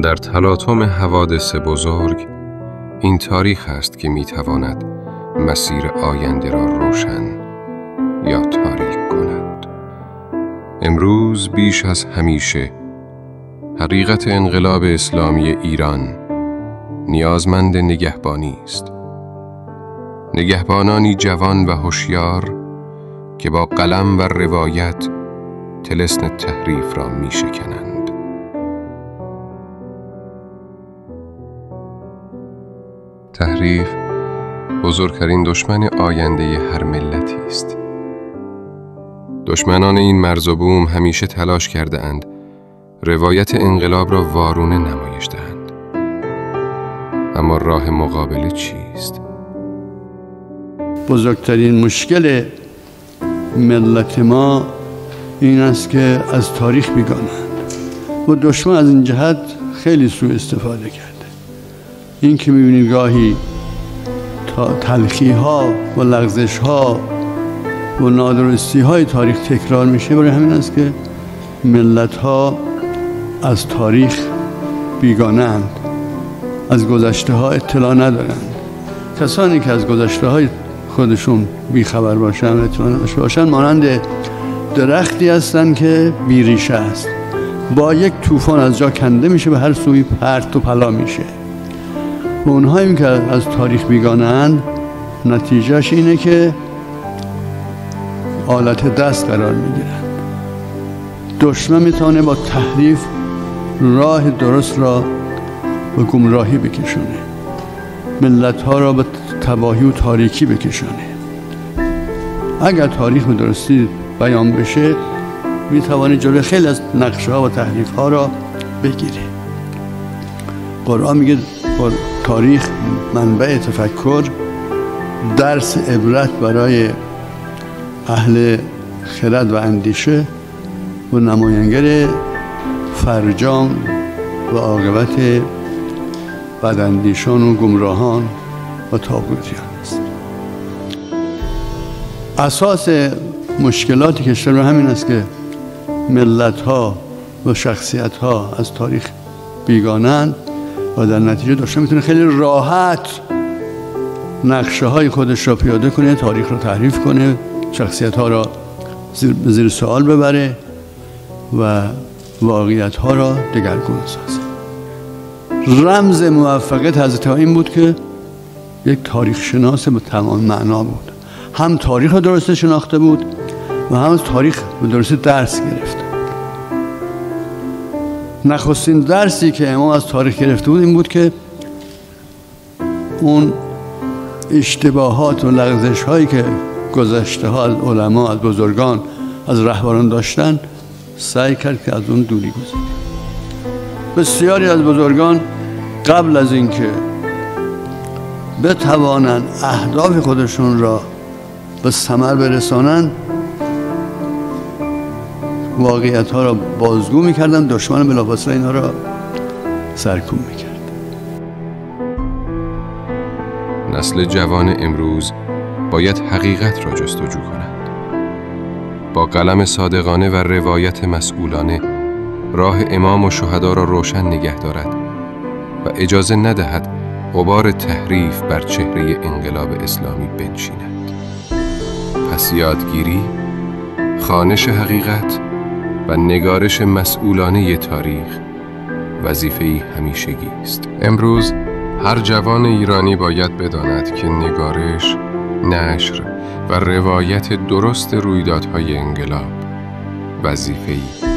در تلاطم حوادث بزرگ این تاریخ است که میتواند مسیر آینده را روشن یا تاریک کند. امروز بیش از همیشه حقیقت انقلاب اسلامی ایران نیازمند نگهبانی است. نگهبانانی جوان و هوشیار که با قلم و روایت طلسم تحریف را میشکنند. تحریف بزرگترین دشمن آینده هر ملتی است. دشمنان این مرز و بوم همیشه تلاش کرده اند روایت انقلاب را وارونه نمایش دهند. اما راه مقابل چیست؟ بزرگترین مشکل ملت ما این است که از تاریخ می‌گانند و دشمن از این جهت خیلی سوء استفاده کرده. این که می‌بینید گاهی تلخی‌ها و لغزش‌ها و نادرستی‌های تاریخ تکرار میشه، برای همین است که ملت‌ها از تاریخ بیگانه‌اند، از گذشته‌ها اطلاع ندارند. کسانی که از گذشته‌های خودشون بیخبر باشن، اطلاع نداشته باشن، مانند درختی هستند که بیریشه است، با یک طوفان از جا کنده میشه، به هر سوی پرت و پلا میشه. و اونهایی که از تاریخ بیگانه‌اند نتیجهش اینه که آلت دست قرار میگیرند. دشمن میتونه با تحریف راه درست را به گمراهی بکشونه، ملت‌ها را به تباهی و تاریکی بکشونه. اگر تاریخ به درستی بیان بشه میتوانه جلوی خیلی از نقشه‌ها و تحریف‌ها را بگیره. قرآن میگه تاریخ منبع تفکر، درس عبرت برای اهل خرد و اندیشه و نماینگر فرجام و عاقبت بداندیشان و گمراهان و طاغوتیان است. اساس مشکلاتی که شروع همین است که ملت‌ها و شخصیت‌ها از تاریخ بیگانه‌اند و در نتیجه دشمن میتونه خیلی راحت نقشه‌های خودش را پیاده کنه، تاریخ را تحریف کنه، شخصیت‌ها را زیر سوال ببره و واقعیت‌ها را دگرگون سازه. رمز موفقیت حضرت این بود که یک تاریخ شناس به تمام معنا بود. هم تاریخ را درست شناخته بود و هم از تاریخ به درستی درس گرفته. نخستین درسی که امام از تاریخ گرفته بود این بود که اون اشتباهات و لغزش هایی که گذشته ها از علما، از بزرگان، از رهبران داشتن، سعی کرد که از اون دوری گذاره. بسیاری از بزرگان قبل از اینکه بتوانند اهداف خودشون را به ثمر برسانند واقعیت ها را بازگو میکردن، دشمن بلافاصله اینها را سرکوب میکرد. نسل جوان امروز باید حقیقت را جستجو کند، با قلم صادقانه و روایت مسئولانه راه امام و شهدا را روشن نگه دارد و اجازه ندهد غبار تحریف بر چهره انقلاب اسلامی بنشیند. پس یادگیری، خوانش حقیقت و نگارش مسئولانه تاریخ وظیفه‌ای همیشگی است. امروز هر جوان ایرانی باید بداند که نگارش، نشر و روایت درست رویدادهای انقلاب وظیفه‌ای